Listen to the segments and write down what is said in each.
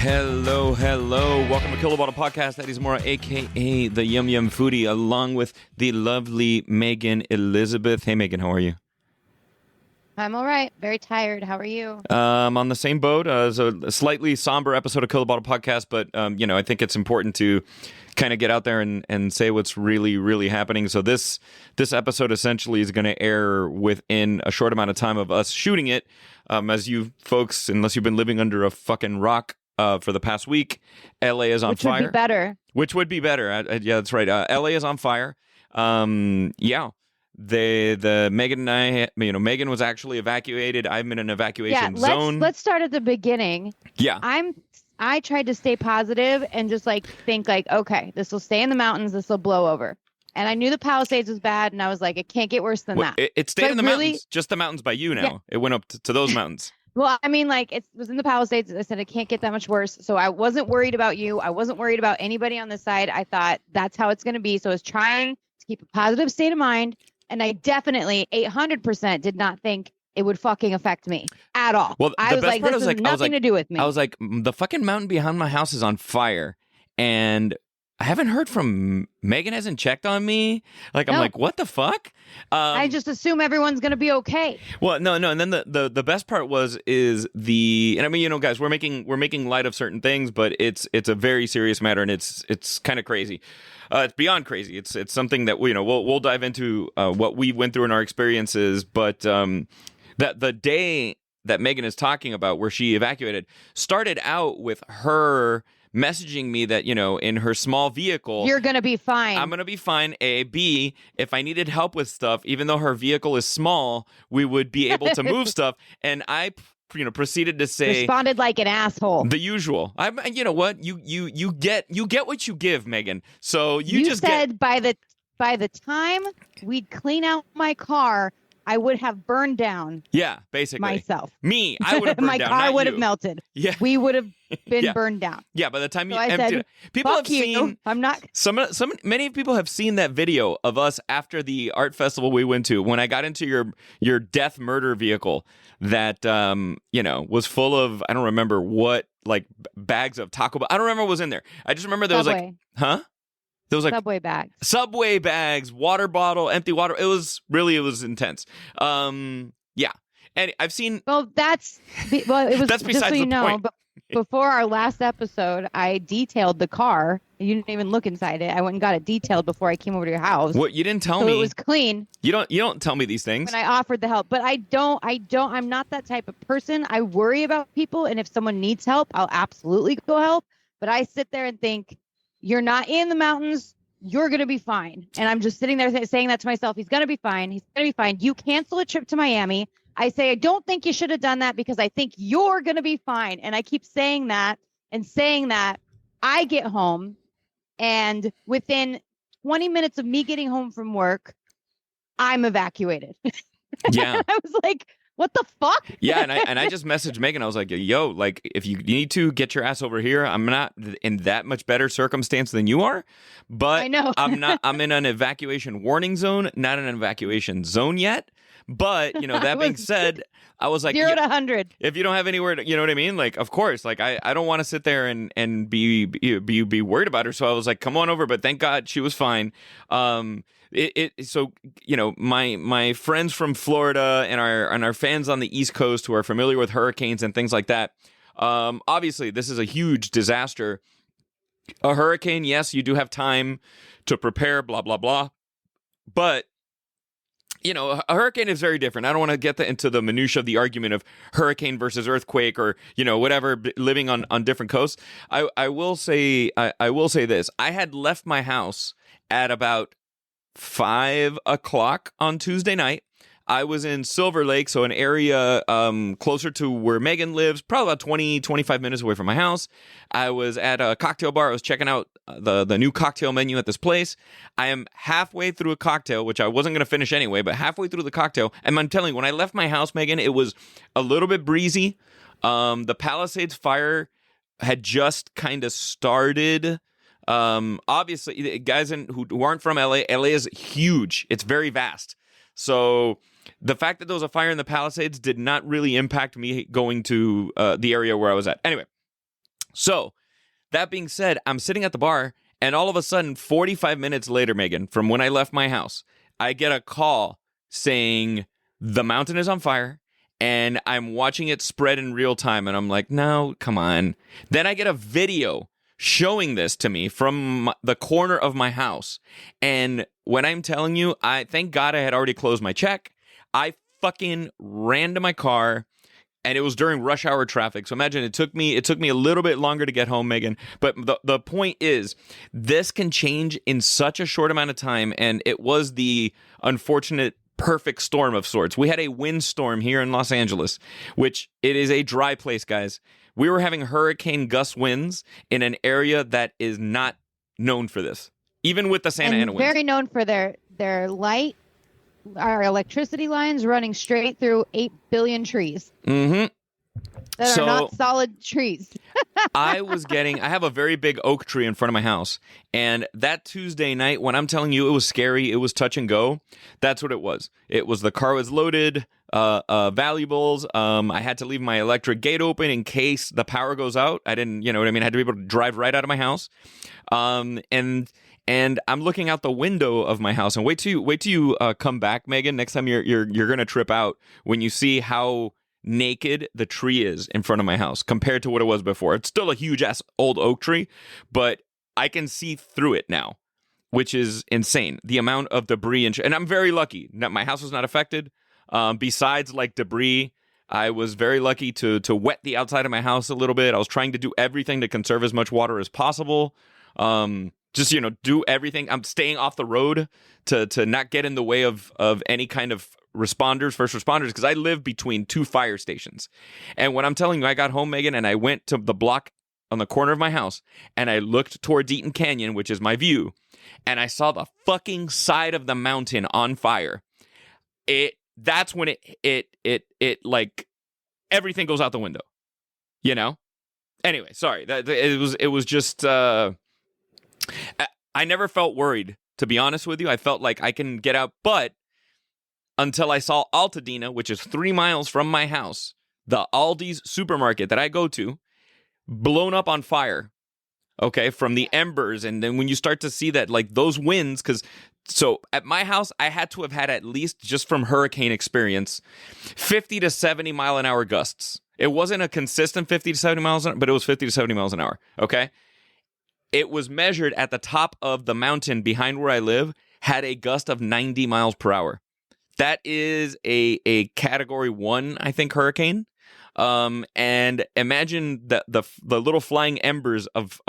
Hello. Welcome to Kill the Bottle Podcast. Eddie Zamora, a.k.a. the Yum Yum Foodie, along with the lovely Megan Elizabeth. Hey, Megan, how are you? I'm all right. Very tired. How are you? On the same boat. It's a slightly somber episode of Kill the Bottle Podcast, but, I think it's important to kind of get out there and say what's really, really happening. So this episode essentially is going to air within a short amount of time of us shooting it. As you folks, unless you've been living under a fucking rock for the past week, LA is on fire. Which would be better. Which would be better. Yeah, that's right. LA is on fire. The Megan and I, Megan was actually evacuated. I'm in an evacuation zone. Let's start at the beginning. Yeah. I tried to stay positive and just think okay, this will stay in the mountains. This will blow over. And I knew the Palisades was bad, and I was like, it can't get worse than that. It stayed in the mountains, just the mountains by you now. Yeah. It went up to those mountains. Well, I mean, it was in the Palisades. I said it can't get that much worse. So I wasn't worried about you. I wasn't worried about anybody on this side. I thought that's how it's going to be. So I was trying to keep a positive state of mind. And I definitely 800% did not think it would fucking affect me at all. Well, I was like, this has nothing to do with me. I was like, the fucking mountain behind my house is on fire. And I haven't heard from Megan. Hasn't checked on me. I'm like, what the fuck? I just assume everyone's gonna be okay. Well, no, and then the best part and I mean, guys, we're making light of certain things, but it's a very serious matter, and it's kind of crazy. It's beyond crazy. It's something that we'll dive into what we went through in our experiences, but that the day that Megan is talking about, where she evacuated, started out with her messaging me that, in her small vehicle, you're going to be fine. I'm going to be fine. A. B, if I needed help with stuff, even though her vehicle is small, we would be able to move stuff. And I, proceeded to say, responded like an asshole. The usual. You know what? You get what you give, Megan. So you just said by the time we'd clean out my car, I would have burned down. Yeah, basically. Myself. Me, I would have burned my down. My car would have melted. Yeah. We would have been burned down. Yeah, by the time you emptied it. People have seen. I'm not. Many people have seen that video of us after the art festival we went to, when I got into your death murder vehicle that was full of, I don't remember what, bags of Taco Bell. I don't remember what was in there. I just remember there Subway. was huh? There was Subway bags, water bottle, empty water. It was intense. Yeah. And I've seen. Well, it was that's just so you know. Point. But before our last episode, I detailed the car. You didn't even look inside it. I went and got it detailed before I came over to your house. What? You didn't tell me. So it was clean. You don't tell me these things. And I offered the help, but I'm not that type of person. I worry about people, and if someone needs help, I'll absolutely go help. But I sit there and think, you're not in the mountains. You're going to be fine. And I'm just sitting there saying that to myself. He's going to be fine. He's going to be fine. You cancel a trip to Miami. I say, I don't think you should have done that because I think you're going to be fine. And I keep saying that. I get home, and within 20 minutes of me getting home from work, I'm evacuated. Yeah. I was like, what the fuck? Yeah, and I just messaged Megan. I was like, yo, if you need to get your ass over here, I'm not in that much better circumstance than you are. But I know. I'm in an evacuation warning zone, not an evacuation zone yet. But, that being said, I was like 0 to 100. If you don't have anywhere to, you know what I mean? Of course, I don't want to sit there and be worried about her. So I was like, come on over. But thank God she was fine. So my friends from Florida and our fans on the East Coast who are familiar with hurricanes and things like that. Obviously, this is a huge disaster. A hurricane, yes, you do have time to prepare, blah, blah, blah. But a hurricane is very different. I don't want to get into the minutia of the argument of hurricane versus earthquake or, whatever, living on different coasts. I will say this. I had left my house at about 5 o'clock on Tuesday night. I was in Silver Lake, so an area closer to where Megan lives, probably about 20-25 minutes away from my house. I was at a cocktail bar. I was checking out the new cocktail menu at this place. I am halfway through a cocktail, which I wasn't going to finish anyway, but halfway through the cocktail. And I'm telling you, when I left my house, Megan, it was a little bit breezy. The Palisades fire had just kind of started. Obviously, guys who aren't from LA is huge. It's very vast. So the fact that there was a fire in the Palisades did not really impact me going to the area where I was at. Anyway, So that being said, I'm sitting at the bar, and all of a sudden, 45 minutes later, Megan, from when I left my house, I get a call saying the mountain is on fire, and I'm watching it spread in real time. And I'm like, no, come on. Then I get a video showing this to me from the corner of my house. And when I'm telling you, I thank God I had already closed my check. I fucking ran to my car. And it was during rush hour traffic. So imagine it took me a little bit longer to get home, Megan. But the point is, this can change in such a short amount of time. And it was the unfortunate perfect storm of sorts. We had a windstorm here in Los Angeles, which it is a dry place, guys. We were having hurricane gust winds in an area that is not known for this, even with the Santa Ana winds. Very known for their light. Our electricity lines running straight through 8 billion trees. Mm-hmm. That are not solid trees. I have a very big oak tree in front of my house. And that Tuesday night, when I'm telling you it was scary, it was touch and go, that's what it was. It was the car was loaded, valuables. I had to leave my electric gate open in case the power goes out. I didn't, you know what I mean? I had to be able to drive right out of my house. And I'm looking out the window of my house, and wait till you come back, Megan. Next time you're gonna trip out when you see how naked the tree is in front of my house compared to what it was before. It's still a huge ass old oak tree, but I can see through it now, which is insane. The amount of debris and I'm very lucky. My house was not affected. Besides like debris, I was very lucky to wet the outside of my house a little bit. I was trying to do everything to conserve as much water as possible. Just, do everything. I'm staying off the road to not get in the way of any kind of first responders, because I live between two fire stations. And when I'm telling you, I got home, Megan, and I went to the block on the corner of my house, and I looked towards Eaton Canyon, which is my and I saw the fucking side of the mountain on fire. That's when it like everything goes out the window, Anyway, sorry. It was just. I never felt worried, to be honest with you. I felt like I can get out, but until I saw Altadena, which is 3 miles from my house, the Aldi's supermarket that I go to, blown up on fire, okay, from the embers. And then when you start to see that, like those winds, so at my house, I had to have had at least, just from hurricane experience, 50 to 70 mile an hour gusts. It wasn't a consistent 50 to 70 miles an hour, but it was 50 to 70 miles an hour, okay? It was measured at the top of the mountain behind where I live, had a gust of 90 miles per hour. That is a category 1, I think, hurricane. And imagine the little flying embers of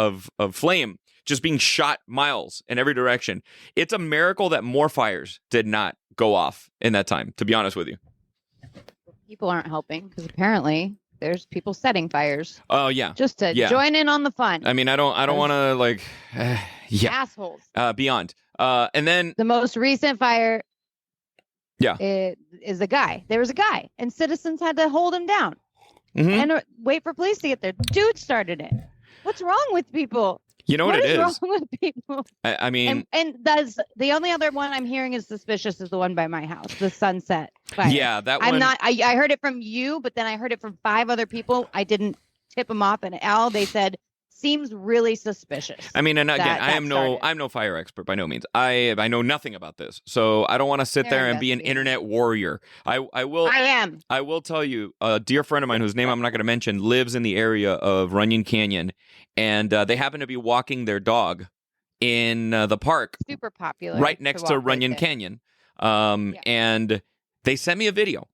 flame just being shot miles in every direction. It's a miracle that more fires did not go off in that time, to be honest with you. People aren't helping because apparently there's people setting fires. Oh yeah, just to join in on the fun. I mean, I don't want to assholes. Beyond. And then the most recent fire. Yeah, is a guy. There was a guy, and citizens had to hold him down and wait for police to get there. Dude started it. What's wrong with people? You know what it is? What's wrong with people? I mean, and that's the only other one I'm hearing is suspicious is the one by my house, the Sunset fire. Yeah, that one. I'm not. I heard it from you, but then I heard it from 5 other people. I didn't tip them off, and they said seems really suspicious. I mean, and again, I'm no fire expert by no means. I know nothing about this, so I don't want to sit there and be an internet warrior. I will tell you, a dear friend of mine whose name I'm not going to mention lives in the area of Runyon Canyon, and they happen to be walking their dog in the park, super popular, right next to Runyon Canyon. And they sent me a video.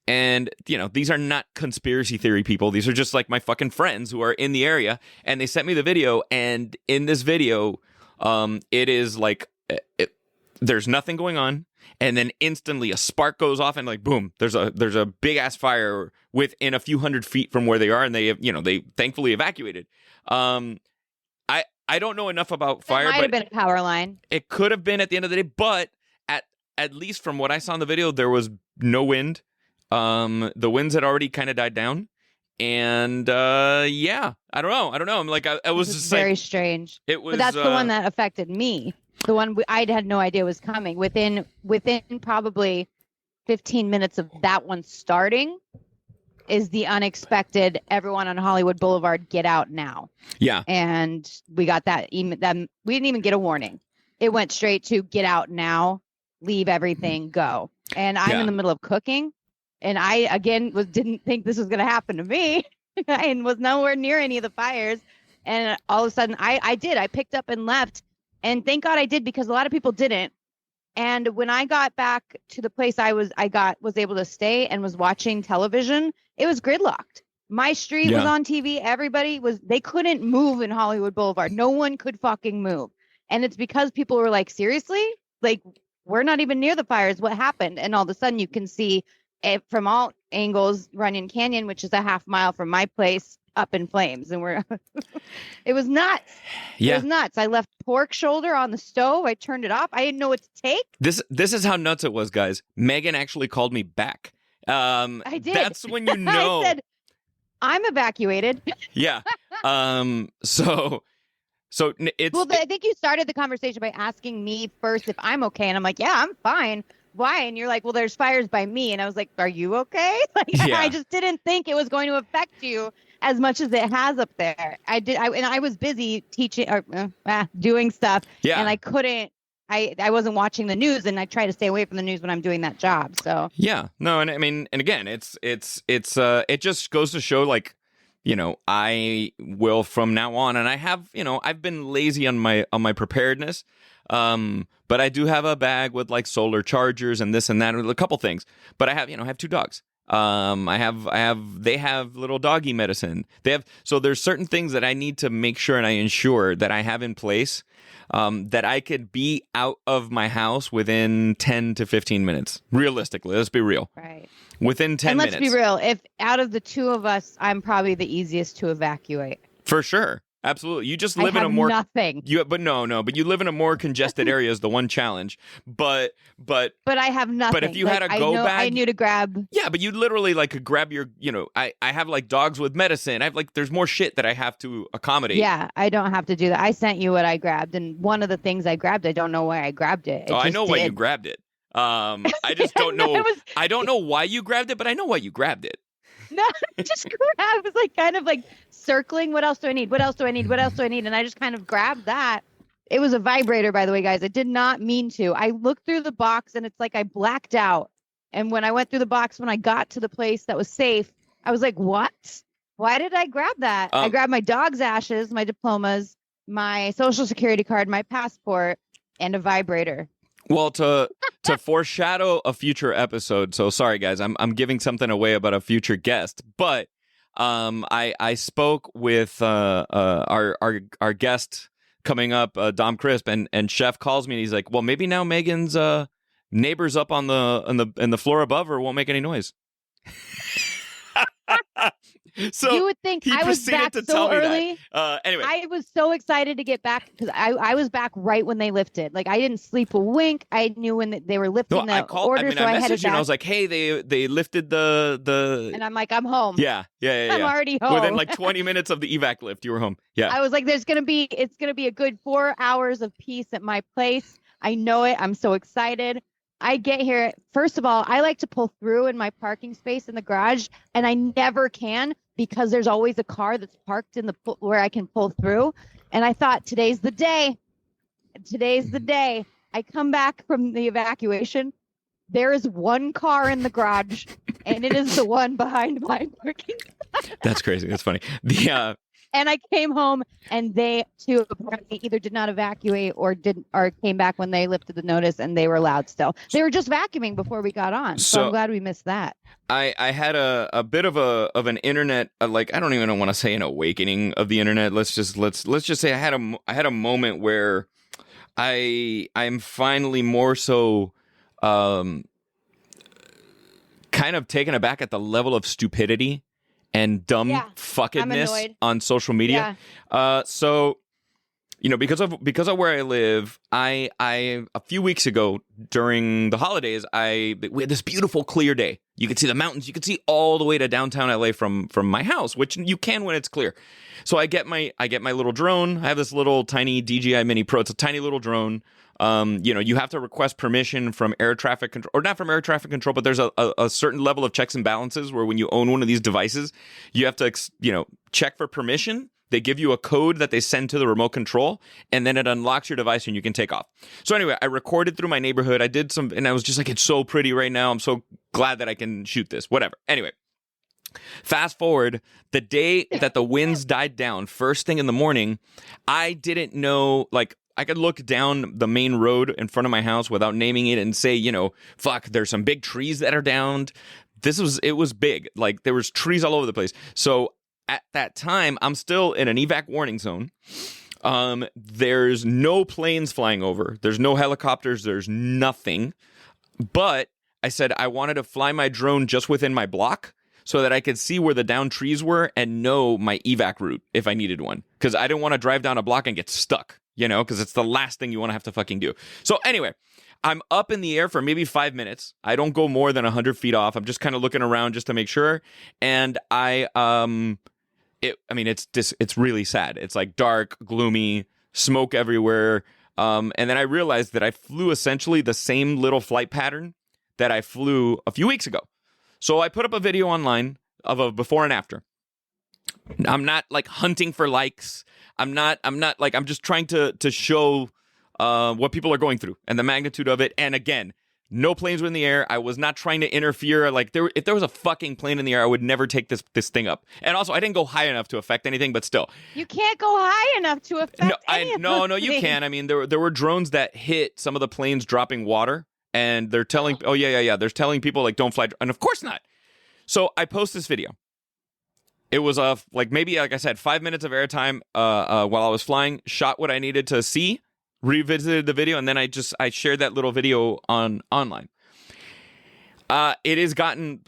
And, these are not conspiracy theory people. These are just like my fucking friends who are in the area. And they sent me the video. And in this video, it is like there's nothing going on. And then instantly a spark goes off and like, boom, there's a big ass fire within a few hundred feet from where they are. And they thankfully evacuated. I don't know enough about fire. It might have been a power line. It could have been at the end of the day. But at least from what I saw in the video, there was no wind. The winds had already kind of died down, and I don't know. I'm like, I was just very strange. It was. But that's the one that affected me. The one I had no idea was coming. Within probably 15 minutes of that one starting, is the unexpected everyone on Hollywood Boulevard get out now. Yeah. And we got that we didn't even get a warning. It went straight to get out now, leave everything, go. And I'm in the middle of cooking, and I again didn't think this was going to happen to me and was nowhere near any of the fires. And all of a sudden I picked up and left, and thank God I did, because a lot of people didn't. And when I got back to the place I was able to stay and was watching television, it was gridlocked. My street was on TV. They couldn't move in Hollywood Boulevard. No one could fucking move. And it's because people were like, seriously? Like, we're not even near the fires. What happened? And all of a sudden you can see it from all angles, Runyon Canyon, which is a half mile from my place, up in flames. And it was nuts. Yeah. It was nuts. I left pork shoulder on the stove. I turned it off. I didn't know what to take. This is how nuts it was, guys. Megan actually called me back. I did. That's when you know. I said, I'm evacuated. Yeah. So it's. Well, I think you started the conversation by asking me first if I'm okay. And I'm like, yeah, I'm fine. Why? And you're like, well, there's fires by me. And I was like, are you okay? I just didn't think it was going to affect you as much as it has up there. I was busy teaching or doing stuff. Yeah. And I couldn't. I wasn't watching the news, and I try to stay away from the news when I'm doing that job. So yeah, no, and I mean, and again, it just goes to show, like, you know, I will from now on, and I have, you know, I've been lazy on my preparedness, but I do have a bag with like solar chargers and this and that, a couple things. But I have 2 dogs. They have little doggy medicine. So there's certain things that I need to make sure and I ensure that I have in place, that I could be out of my house within 10 to 15 minutes. Realistically, let's be real. Right. Within 10 minutes. And let's be real. If out of the 2 of us, I'm probably the easiest to evacuate. For sure. Absolutely. You just live in a more nothing. But you live in a more congested area is the one challenge. But I have nothing. But if you had a go bag, I knew to grab. Yeah, but you literally like could grab your, you know, I have like dogs with medicine. I have like, there's more shit that I have to accommodate. Yeah, I don't have to do that. I sent you what I grabbed, and one of the things I grabbed, I don't know why I grabbed it. I know why you grabbed it. I just don't know. I don't know why you grabbed it, but I know why you grabbed it. No, just grab. I was like kind of like circling. What else do I need? What else do I need? What else do I need? And I just kind of grabbed that. It was a vibrator, by the way, guys. I did not mean to. I looked through the box, and it's like I blacked out. And when I went through the box, when I got to the place that was safe, I was like, what? Why did I grab that? I grabbed my dog's ashes, my diplomas, my social security card, my passport, and a vibrator. Well, to foreshadow a future episode, so sorry guys, I'm giving something away about a future guest, but I spoke with our guest coming up, Dom Crisp, and Chef calls me and he's like, well, maybe now Megan's neighbors up on the floor above her won't make any noise. So you would think I was back so early. Anyway, I was so excited to get back because I was back right when they lifted. Like, I didn't sleep a wink. I knew when they were lifting the order. I messaged you and I was like, "Hey, they lifted the." And I'm like, "I'm home." Yeah. I'm already home. Within like 20 minutes of the evac lift, you were home. Yeah. I was like, it's gonna be a good 4 hours of peace at my place. I know it. I'm so excited. I get here. First of all, I like to pull through in my parking space in the garage, and I never can because there's always a car that's parked in where I can pull through. And I thought, today's the day. Today's the day. I come back from the evacuation. There is one car in the garage, and it is the one behind my parking spot. That's crazy. That's funny. And I came home, and they too apparently either did not evacuate or came back when they lifted the notice, and they were loud still. They were just vacuuming before we got on, so I'm glad we missed that. I had a bit of an internet, like, I don't even want to say an awakening of the internet. Let's just say I had a moment where I'm finally more so kind of taken aback at the level of stupidity and dumb fuckedness on social media. Yeah. So, you know, because of where I live, I a few weeks ago during the holidays, we had this beautiful clear day. You could see the mountains. You could see all the way to downtown LA from my house, which you can when it's clear. So I get my little drone. I have this little tiny DJI Mini Pro. It's a tiny little drone. You have to request permission from air traffic control, or not from air traffic control, but there's a certain level of checks and balances where when you own one of these devices, you have to, check for permission. They give you a code that they send to the remote control, and then it unlocks your device and you can take off. So anyway, I recorded through my neighborhood. I did some, and I was just like, it's so pretty right now. I'm so glad that I can shoot this, whatever. Anyway, fast forward, the day that the winds died down, first thing in the morning, I didn't know, like, I could look down the main road in front of my house without naming it and say, fuck, there's some big trees that are downed. It was big. Like, there was trees all over the place. So at that time, I'm still in an evac warning zone. There's no planes flying over. There's no helicopters. There's nothing. But I said I wanted to fly my drone just within my block so that I could see where the downed trees were and know my evac route if I needed one. Because I didn't want to drive down a block and get stuck, because it's the last thing you want to have to fucking do. So anyway, I'm up in the air for maybe 5 minutes. I don't go more than 100 feet off. I'm just kind of looking around just to make sure. And it's really sad. It's like dark, gloomy, smoke everywhere. And then I realized that I flew essentially the same little flight pattern that I flew a few weeks ago. So I put up a video online of a before and after. I'm not like hunting for likes. I'm just trying to show what people are going through and the magnitude of it. And again, no planes were in the air. I was not trying to interfere. Like, if there was a fucking plane in the air, I would never take this thing up. And also, I didn't go high enough to affect anything, but still. You can't go high enough to affect anything. No, you can. I mean, there were drones that hit some of the planes dropping water, and they're telling, they're telling people, like, don't fly. And of course not. So I post this video. It was, maybe, like I said, 5 minutes of airtime while I was flying, shot what I needed to see, revisited the video, and then I shared that little video online. It has gotten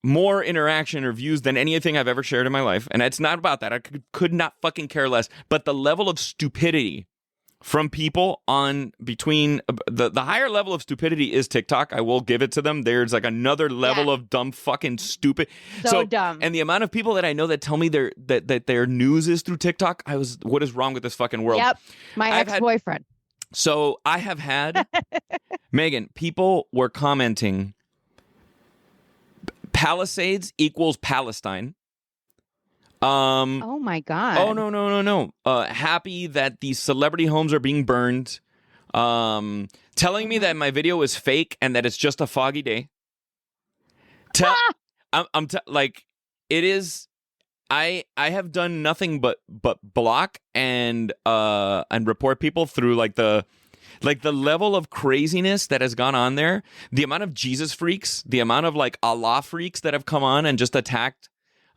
more interaction or views than anything I've ever shared in my life, and it's not about that. I could not fucking care less. But the level of stupidity from people on between the higher level of stupidity is TikTok. I will give it to them. There's like another level of dumb fucking stupid. So dumb. And the amount of people that I know that tell me that their news is through TikTok, what is wrong with this fucking world? Yep. My ex-boyfriend. So I have had, Megan, people were commenting, Palisades equals Palestine. Oh my God. Oh, no. Happy that these celebrity homes are being burned. Telling me that my video is fake and that it's just a foggy day. It is. I have done nothing but block and report people through the level of craziness that has gone on there, the amount of Jesus freaks, the amount of Allah freaks that have come on and just attacked,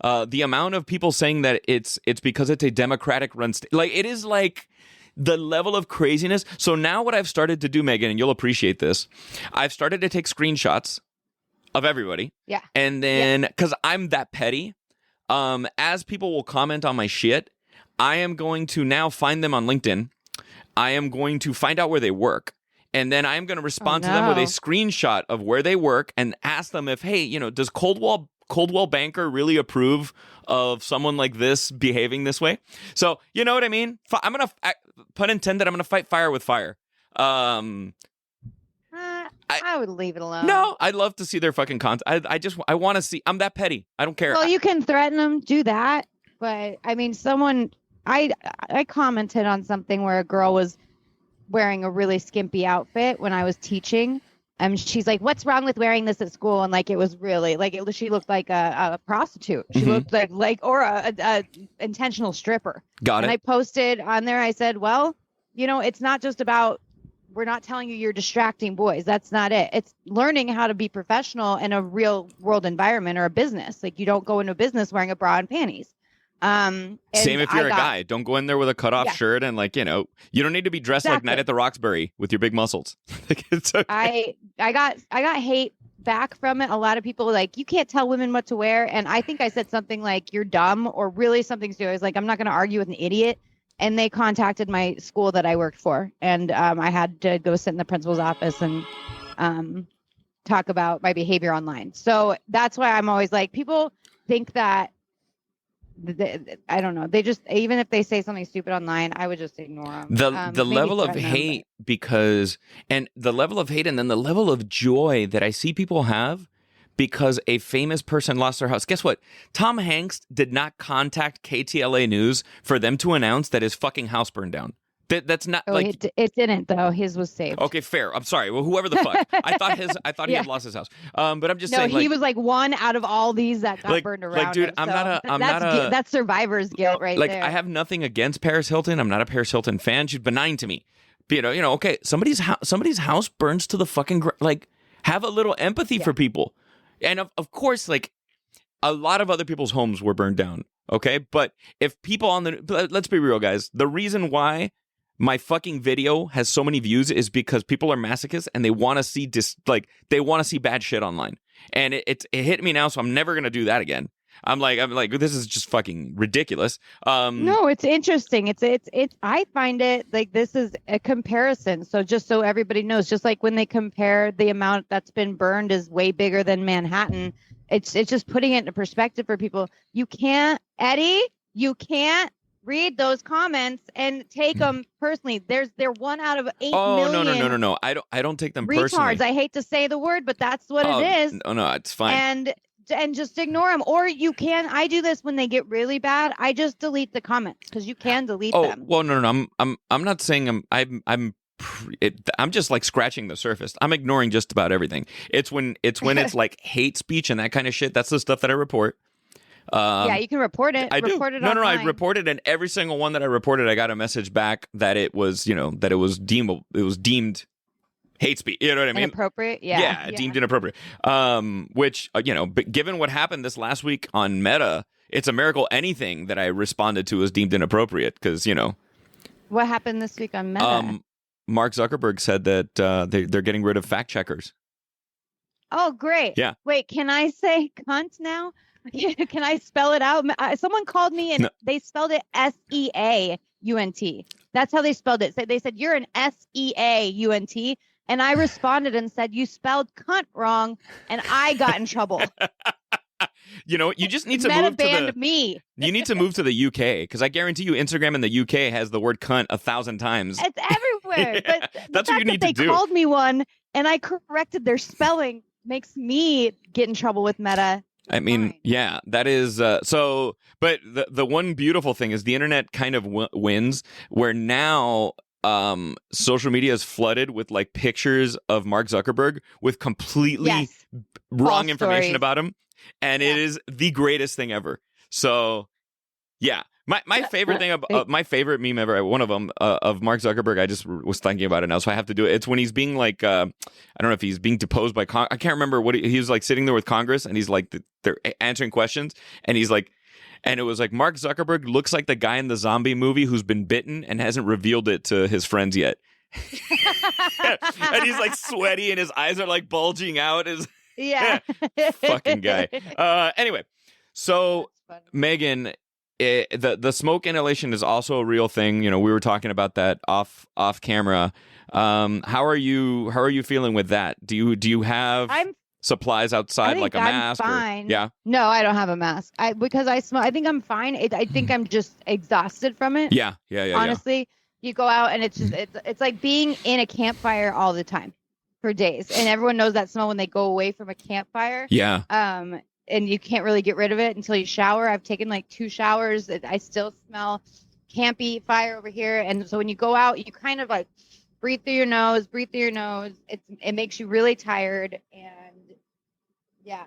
the amount of people saying that it's because it's a Democratic run state. It is the level of craziness. So now what I've started to do, Megan, and you'll appreciate this, I've started to take screenshots of everybody. Yeah. And then, because I'm that petty, as people will comment on my shit, I am going to now find them on LinkedIn. I am going to find out where they work. And then I'm going to respond to them with a screenshot of where they work and ask them if, hey, does Coldwell Banker really approve of someone like this behaving this way? So, you know what I mean? I'm going to, pun intended, I'm going to fight fire with fire. I would leave it alone. No, I'd love to see their fucking content. I want to see. I'm that petty. I don't care. Well, you can threaten them, do that. But I mean, I commented on something where a girl was wearing a really skimpy outfit when I was teaching. And she's like, what's wrong with wearing this at school? And it was really she looked like a prostitute. She looked or a intentional stripper. Got it. And I posted on there, I said, well, it's not just about, we're not telling you you're distracting boys. That's not it. It's learning how to be professional in a real world environment or a business. You don't go into a business wearing a bra and panties. Same if you're a guy. Don't go in there with a cutoff shirt and you don't need to be dressed like Night at the Roxbury with your big muscles. It's okay. I got hate back from it. A lot of people you can't tell women what to wear. And I think I said something like, you're dumb, or really something stupid. I was like, I'm not going to argue with an idiot. And they contacted my school that I worked for. And I had to go sit in the principal's office and talk about my behavior online. So that's why I'm always people think that I don't know. They just, even if they say something stupid online, I would just ignore them. The level of hate and the level of hate and then the level of joy that I see people have because a famous person lost their house. Guess what? Tom Hanks did not contact KTLA News for them to announce that his fucking house burned down. That's not it didn't though. His was saved. Okay, fair. I'm sorry. Well, whoever the fuck. I thought he had lost his house. But I'm just saying. He was like one out of all these that got burned around. Like, dude, him, that's survivor's guilt right there. I have nothing against Paris Hilton. I'm not a Paris Hilton fan. She's benign to me. But, okay, somebody's house burns to the fucking have a little empathy for people. And of course, like a lot of other people's homes were burned down. Okay, but if people let's be real, guys. The reason why my fucking video has so many views is because people are masochists and they want to see they want to see bad shit online. And it hit me now, so I'm never gonna do that again. I'm like, this is just fucking ridiculous. No, it's interesting. It's I find it like this is a comparison. So just so everybody knows, just like when they compare the amount that's been burned is way bigger than Manhattan. It's just putting it into perspective for people. You can't read those comments and take them personally. They're 1 out of 8 million. No. I don't take them retards. personally. I hate to say the word, but that's what it is. No, it's fine. And just ignore them. Or you can. I do this when they get really bad. I just delete the comments because you can delete them. Well, no. I'm not saying I'm just like scratching the surface. I'm ignoring just about everything. It's when it's like hate speech and that kind of shit. That's the stuff that I report. Yeah, you can report it. I do. It no, I reported, and every single one that I reported, I got a message back that it was, that it was deemed hate speech. You know what I mean? Inappropriate. Yeah, deemed inappropriate. Which but given what happened this last week on Meta, it's a miracle anything that I responded to was deemed inappropriate because What happened this week on Meta? Mark Zuckerberg said that they're getting rid of fact checkers. Oh, great. Yeah. Wait, can I say cunt now? Can I spell it out? Someone called me and they spelled it SEAUNT. That's how they spelled it. So they said, you're an SEAUNT. And I responded and said, you spelled cunt wrong. And I got in trouble. You just need to Meta move banned me. You need to move to the UK because I guarantee you Instagram in the UK has the word cunt 1,000 times. It's everywhere. But that's what you need to do. They called me one and I corrected their spelling makes me get in trouble with Meta. I mean, yeah, that is so. But the one beautiful thing is the internet kind of wins, where now social media is flooded with like pictures of Mark Zuckerberg with completely wrong information about him, and it is the greatest thing ever. So, yeah. My favorite thing my favorite meme ever, one of them of Mark Zuckerberg, I just was thinking about it now, so I have to do it. It's when he's being like, I don't know if he's being deposed by I can't remember what he was like sitting there with Congress, and he's like they're answering questions, and he's like, and it was like Mark Zuckerberg looks like the guy in the zombie movie who's been bitten and hasn't revealed it to his friends yet, and he's like sweaty and his eyes are like bulging out. Fucking guy. Anyway, so Megan. The smoke inhalation is also a real thing. We were talking about that off camera. How are you feeling with that? Do you have supplies outside like a mask? Fine. Yeah. No, I don't have a mask. Because I smoke. I think I'm fine. I think I'm just exhausted from it. Yeah. Honestly, you go out and it's just it's like being in a campfire all the time for days, and everyone knows that smell when they go away from a campfire. Yeah. And you can't really get rid of it until you shower. I've taken like 2 showers. I still smell campy fire over here. And so when you go out, you kind of like breathe through your nose. It makes you really tired. And yeah,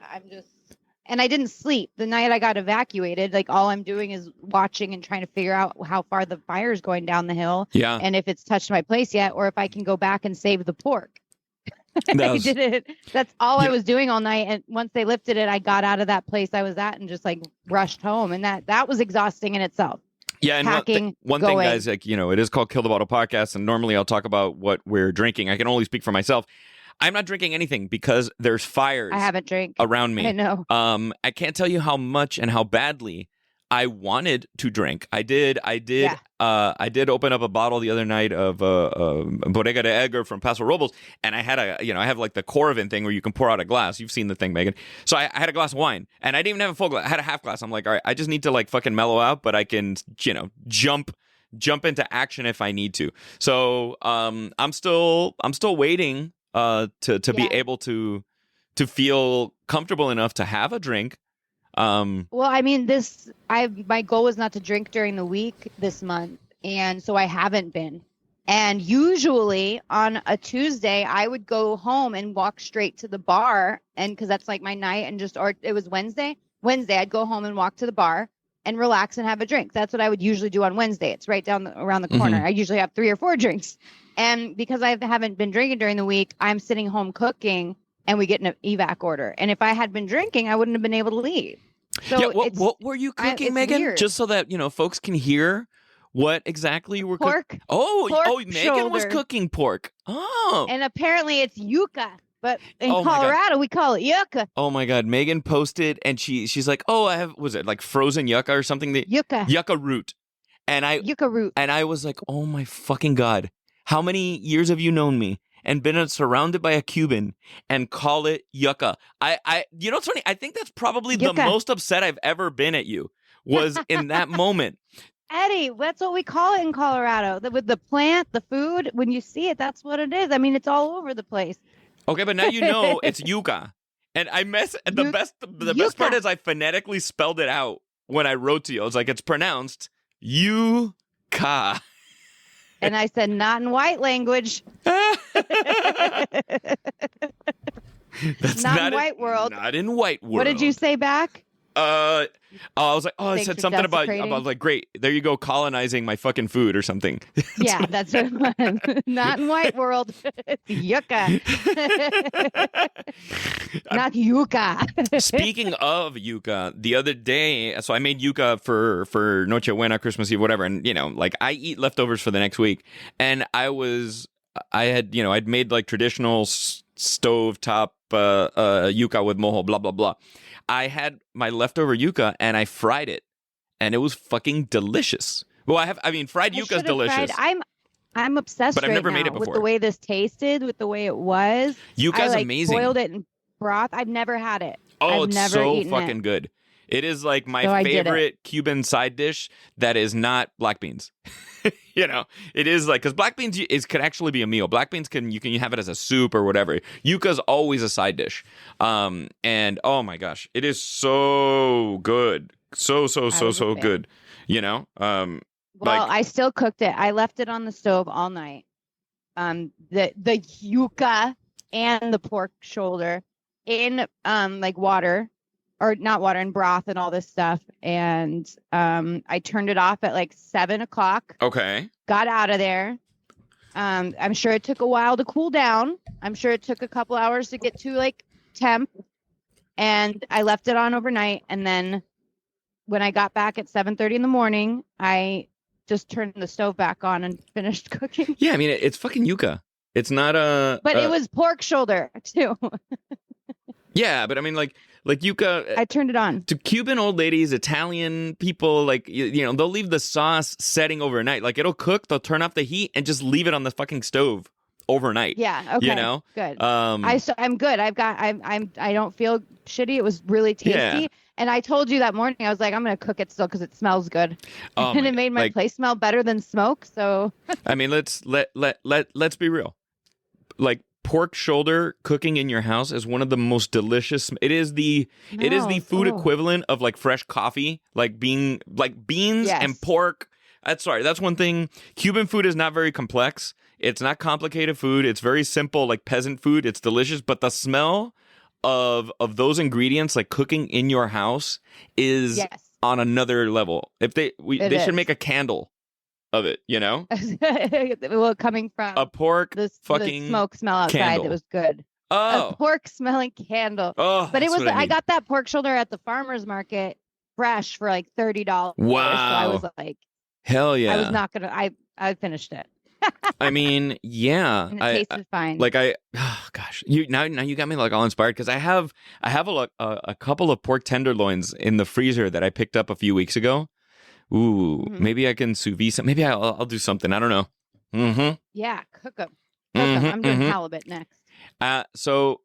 and I didn't sleep the night I got evacuated. Like all I'm doing is watching and trying to figure out how far the fire is going down the hill. Yeah. And if it's touched my place yet, or if I can go back and save the pork. I did it. That's all I was doing all night. And once they lifted it, I got out of that place I was at and just like rushed home. And that was exhausting in itself. Yeah. And one thing, guys, like, it is called Kill the Bottle Podcast. And normally I'll talk about what we're drinking. I can only speak for myself. I'm not drinking anything because there's fires. I haven't drank around me. I know. I can't tell you how much and how badly I wanted to drink. I did. Yeah. I did open up a bottle the other night of Bodega de Edgar from Paso Robles, and I had I have like the Coravin thing where you can pour out a glass. You've seen the thing, Megan. So I had a glass of wine, and I didn't even have a full glass. I had a half glass. I'm like, all right, I just need to like fucking mellow out, but I can, jump into action if I need to. So I'm still waiting to be able to feel comfortable enough to have a drink. Well, I mean, my goal was not to drink during the week this month, and so I haven't been. And usually on a Tuesday, I would go home and walk straight to the bar, and because that's like my night, or it was Wednesday. I'd go home and walk to the bar and relax and have a drink. That's what I would usually do on Wednesday. It's right around the corner. Mm-hmm. I usually have 3 or 4 drinks, and because I haven't been drinking during the week, I'm sitting home cooking. And we get an evac order. And if I had been drinking, I wouldn't have been able to leave. So yeah, what were you cooking, Megan? Weird. Just so that folks can hear what exactly you were cooking. Pork Megan shoulder. was cooking pork. Oh, and apparently it's yuca, but in Oh my God. Colorado we call it yucca. oh my God! Megan posted, and she's like, "Oh, was it like frozen yucca or something? Yucca root." And Yucca root. And I was like, "Oh my fucking God! How many years have you known me?" And been surrounded by a Cuban and call it yucca. It's funny. I think that's probably Yucca. the most upset I've ever been at you was in that moment. Eddie, that's what we call it in Colorado. With the plant, the food, when you see it, that's what it is. I mean, it's all over the place. Okay, but now you know it's yucca. And the best part is I phonetically spelled it out when I wrote to you. I was like, it's pronounced yucca. And I said, not in white language. That's not in white world. Not in white world. What did you say back? I was like, I Thanks said for something about desecrating. like, great, there you go, colonizing my fucking food or something. Yeah, that's what it was. Not in white world. Yucca. Not yucca. Speaking of yucca, the other day, so I made yucca for Noche Buena, Christmas Eve, whatever, and like I eat leftovers for the next week, and I'd made like traditional stove top yucca with mojo, blah blah blah. I had my leftover yucca and I fried it, and it was fucking delicious. Well, fried yucca is delicious. I'm obsessed. But I've never right made now it before. with the way this tasted, with the way it was. Yucca is amazing. Boiled it in broth. I've never had it. Oh, I've it's never so eaten fucking it. good. It is like my So I did favorite Cuban side dish that is not black beans. It is like, because black beans could actually be a meal. Black beans you can have it as a soup or whatever. Yuca's always a side dish. And oh my gosh, it is so good. So good. Well, I still cooked it. I left it on the stove all night. The yucca and the pork shoulder in like water. Or not water, and broth and all this stuff. And I turned it off at like 7:00. Okay. Got out of there. I'm sure it took a while to cool down. I'm sure it took a couple hours to get to like temp. And I left it on overnight. And then when I got back at 7:30 in the morning, I just turned the stove back on and finished cooking. Yeah, I mean, it's fucking yucca. It's not But it was pork shoulder too. Yeah, but I mean, like yucca. I turned it on. To Cuban old ladies, Italian people, like, they'll leave the sauce setting overnight. Like, it'll cook, they'll turn off the heat and just leave it on the fucking stove overnight. Yeah. Okay. Good. I'm good. I don't feel shitty. It was really tasty. Yeah. And I told you that morning, I was like, I'm going to cook it still because it smells good. Oh and it made my place smell better than smoke. So, I mean, let's be real. Like, pork shoulder cooking in your house is one of the most delicious. It is the food equivalent of like fresh coffee, like beans and pork. That's one thing. Cuban food is not very complex. It's not complicated food. It's very simple, like peasant food. It's delicious, but the smell of those ingredients, like cooking in your house, is on another level. If they should make a candle of it, well, coming from a pork the fucking smoke smell outside, candle. it was good. Oh, A pork smelling candle. Oh, but it was. I got that pork shoulder at the farmer's market, fresh for like $30. Wow. So I was like, hell yeah! I was not gonna. I finished it. I mean, yeah. And it tasted fine. Oh gosh, now you got me like all inspired because I have a couple of pork tenderloins in the freezer that I picked up a few weeks ago. Ooh, maybe I can sous vide some. Maybe I'll do something. I don't know. Mm-hmm. Yeah, cook them. I'm doing halibut next. So,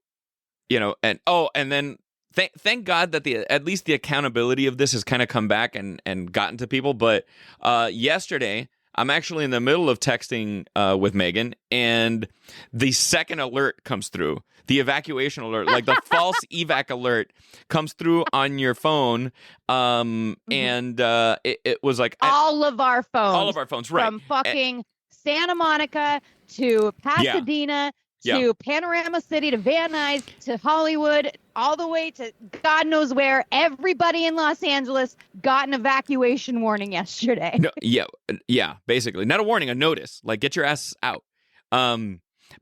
and then thank God that at least the accountability of this has kind of come back and gotten to people. But yesterday, I'm actually in the middle of texting with Megan, and the second alert comes through. The evacuation alert, like the false evac alert, comes through on your phone, and it was like all of our phones, right? From fucking Santa Monica to Pasadena to Panorama City to Van Nuys to Hollywood, all the way to God knows where. Everybody in Los Angeles got an evacuation warning yesterday. No, yeah, basically, not a warning, a notice. Like, get your ass out.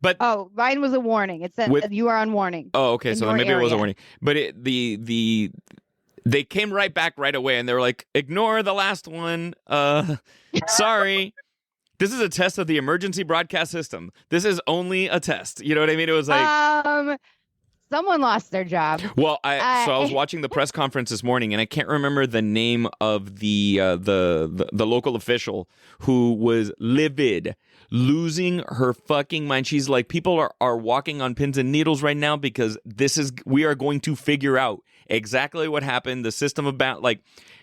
But mine was a warning. It said you are on warning. Oh, okay. So then maybe it was a warning. But they came right back right away, and they were like, "Ignore the last one. Sorry, this is a test of the emergency broadcast system. This is only a test." You know what I mean? It was like someone lost their job. Well, so I was watching the press conference this morning, and I can't remember the name of the local official who was livid, losing her fucking mind. She's like, people are walking on pins and needles right now because we are going to figure out exactly what happened. The system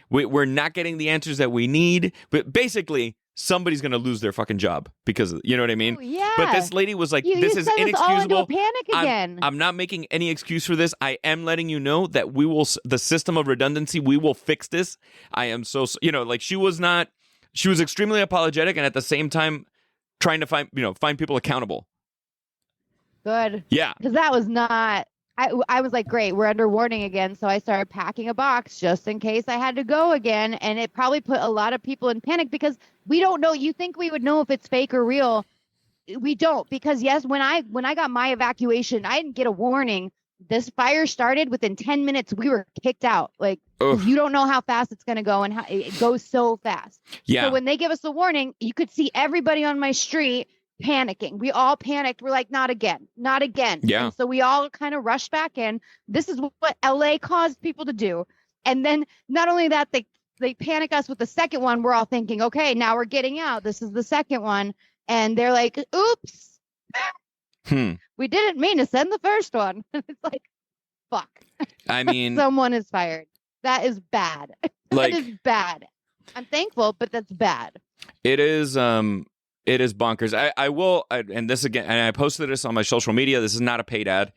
we're not getting the answers that we need, but basically somebody's going to lose their fucking job because, you know what I mean? Oh, yeah. But this lady was like, this is inexcusable. All into a panic again. I'm not making any excuse for this. I am letting you know that the system of redundancy, we will fix this. I am she was extremely apologetic and at the same time trying to find people accountable. Good. Yeah. Because that was not, I was like, great, we're under warning again. So I started packing a box just in case I had to go again. And it probably put a lot of people in panic because we don't know. You think we would know if it's fake or real. We don't, because yes, when I got my evacuation, I didn't get a warning. This fire started within 10 minutes. We were kicked out. Like, you don't know how fast it's going to go and how it goes so fast. Yeah. So when they give us a warning, you could see everybody on my street panicking. We all panicked. We're like, not again. Yeah. And so we all kind of rushed back in. This is what LA caused people to do. And then not only that, they panic us with the second one. We're all thinking, okay, now we're getting out. This is the second one. And they're like, oops. We didn't mean to send the first one. It's like, fuck. I mean, someone is fired. That is bad. That is bad. I'm thankful, but that's bad. It is bonkers. I will, and this again, and I posted this on my social media. This is not a paid ad.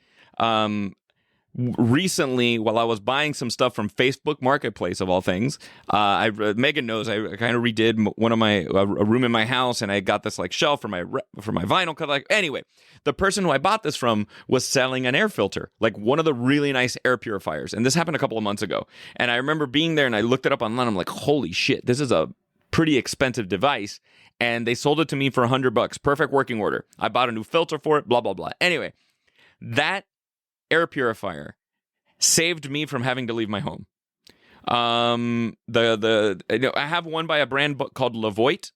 Recently, while I was buying some stuff from Facebook Marketplace of all things, Megan knows I kind of redid one of a room in my house, and I got this like shelf for my vinyl cut. Like, anyway, the person who I bought this from was selling an air filter, like one of the really nice air purifiers, and this happened a couple of months ago. And I remember being there, and I looked it up online. I'm like, holy shit, this is a pretty expensive device. And they sold it to me for $100. Perfect working order. I bought a new filter for it, blah, blah, blah. Anyway, that air purifier saved me from having to leave my home. I have one by a brand called Levoit,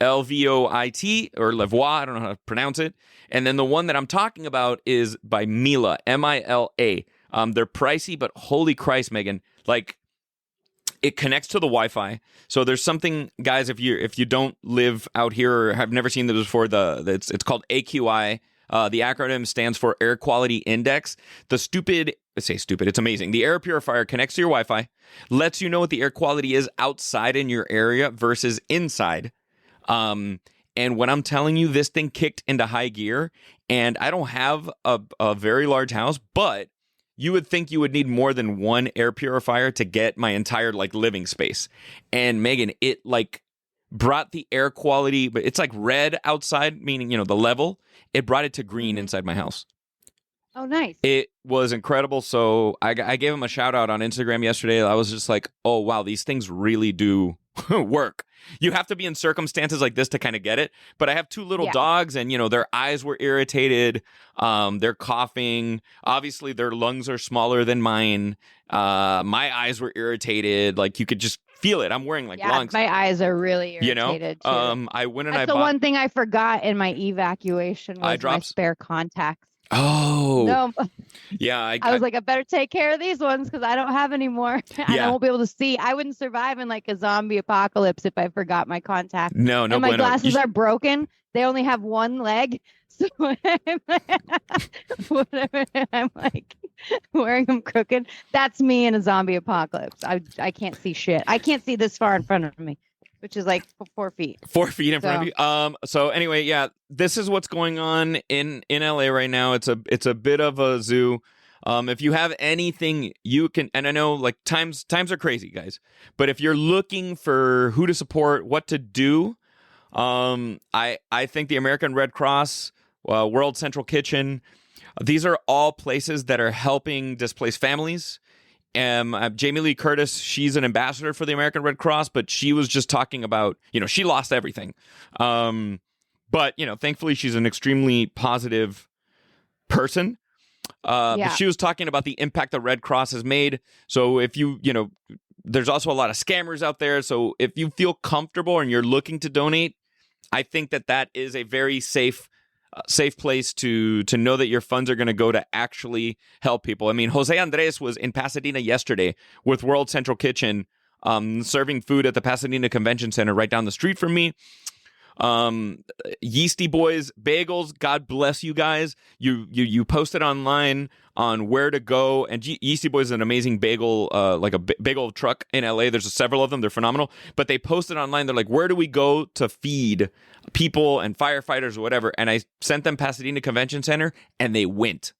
Lvoit, or Levoit, I don't know how to pronounce it. And then the one that I'm talking about is by Miele, Mila. They're pricey, but holy Christ, Megan, like, it connects to the Wi-Fi. So there's something, guys, if you don't live out here or have never seen this before, it's called AQI. The acronym stands for Air Quality Index. It's amazing. The air purifier connects to your Wi-Fi, lets you know what the air quality is outside in your area versus inside. And when I'm telling you, this thing kicked into high gear, and I don't have a very large house, but you would think you would need more than one air purifier to get my entire like living space. And Megan, it like brought the air quality, but it's like red outside, meaning, the level. It brought it to green inside my house. Oh, nice. It was incredible. So I gave him a shout out on Instagram yesterday. I was just like, oh, wow, these things really do work. You have to be in circumstances like this to kind of get it. But I have two little dogs, and their eyes were irritated. They're coughing. Obviously, their lungs are smaller than mine. My eyes were irritated. Like, you could just feel it. I'm wearing lungs. My eyes are really irritated too. I went and That's I the bought one thing I forgot in my evacuation was eye my drops. spare contacts. Oh, No, yeah. I was like, I better take care of these ones because I don't have any more. And I won't be able to see. I wouldn't survive in like a zombie apocalypse if I forgot my contacts. No, and my glasses are broken. They only have one leg. So whatever, I'm like wearing them crooked. That's me in a zombie apocalypse. I can't see shit. I can't see this far in front of me, which is like 4 feet. 4 feet in front of you. So anyway, yeah, this is what's going on in LA right now. It's a bit of a zoo. If you have anything you can, and I know like times are crazy, guys, but if you're looking for who to support, what to do, I think the American Red Cross, World Central Kitchen, these are all places that are helping displaced families. Jamie Lee Curtis, she's an ambassador for the American Red Cross, but she was just talking about, she lost everything. But thankfully she's an extremely positive person. But she was talking about the impact the Red Cross has made. So if there's also a lot of scammers out there. So if you feel comfortable and you're looking to donate, I think that is a very safe place to know that your funds are going to go to actually help people. I mean, Jose Andres was in Pasadena yesterday with World Central Kitchen, serving food at the Pasadena Convention Center right down the street from me. Yeasty Boys Bagels, God bless you guys. You posted online on where to go, and Yeasty Boys is an amazing bagel, like a bagel truck in LA. There's several of them. They're phenomenal. But they posted online. They're like, where do we go to feed people and firefighters or whatever? And I sent them Pasadena Convention Center, and they went.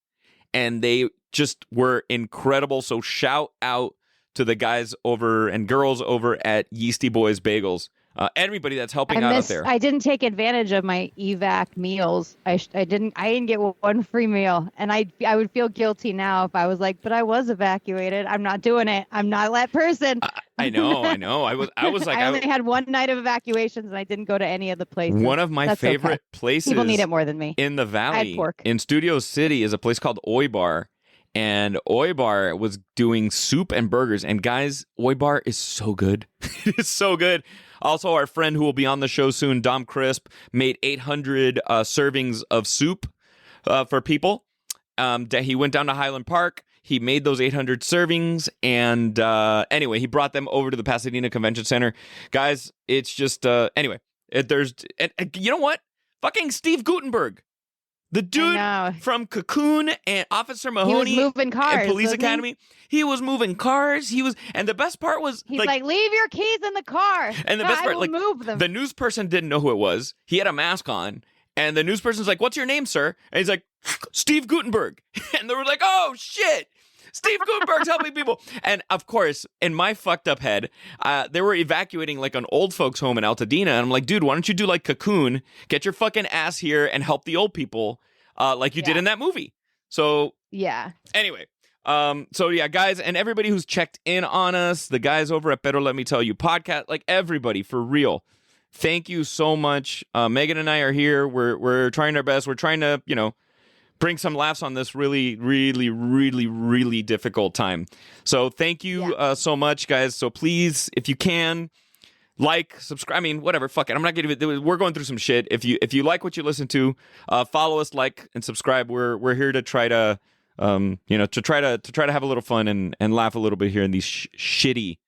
And they just were incredible. So shout out to the guys over and girls over at Yeasty Boys Bagels. Everybody that's helping out there. I didn't take advantage of my evac meals. I didn't get one free meal, and I would feel guilty now if I was like, but I was evacuated. I'm not doing it. I'm not that person. I know. I was like, I only had one night of evacuations, and I didn't go to any of the places. One of my favorite places. People need it more than me. In the valley, in Studio City, is a place called Oi Bar. And Oi Bar was doing soup and burgers. And guys, Oi Bar is so good. It is so good. Also, our friend who will be on the show soon, Dom Crisp, made 800 servings of soup for people. He went down to Highland Park. He made those 800 servings. And anyway, he brought them over to the Pasadena Convention Center. Guys, it's just, anyway, you know what? Fucking Steve Guttenberg. The dude from Cocoon and Officer Mahoney, he was moving cars, and Police Academy. He was moving cars. And the best part was he's like, leave your keys in the car. And the best part, like, move them. The news person didn't know who it was. He had a mask on, and the news person's like, "What's your name, sir?" And he's like, "Steve Guttenberg." And they were like, "Oh shit, Steve Guttenberg's helping people." And of course, in my fucked up head, they were evacuating like an old folks home in Altadena. And I'm like, dude, why don't you do like Cocoon? Get your fucking ass here and help the old people like you did in that movie. So anyway, so yeah, guys, and everybody who's checked in on us, the guys over at Better Let Me Tell You podcast, like everybody, for real. Thank you so much. Megan and I are here. We're trying our best. We're trying to, bring some laughs on this really, really, really, really difficult time. So thank you so much, guys. So please, if you can, like, subscribe. I mean, whatever. Fuck it. I'm not gonna. We're going through some shit. If you like what you listen to, follow us, like, and subscribe. We're here to try to, to try to have a little fun and laugh a little bit here in these shitty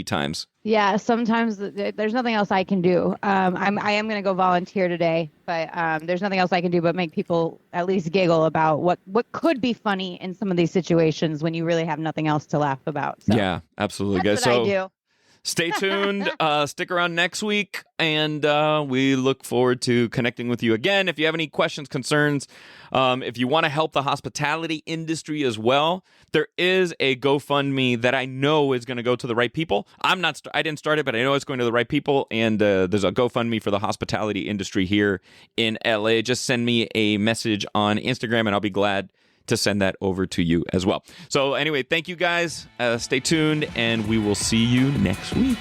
times. Yeah, sometimes there's nothing else I can do. I am going to go volunteer today, but there's nothing else I can do but make people at least giggle about what could be funny in some of these situations when you really have nothing else to laugh about. So yeah, absolutely, guys. That's what I do. Stay tuned. Stick around next week, and we look forward to connecting with you again. If you have any questions, concerns, if you want to help the hospitality industry as well, there is a GoFundMe that I know is going to go to the right people. I didn't start it, but I know it's going to the right people, and there's a GoFundMe for the hospitality industry here in LA. Just send me a message on Instagram, and I'll be glad to send that over to you as well. So anyway, thank you guys. Stay tuned, and we will see you next week.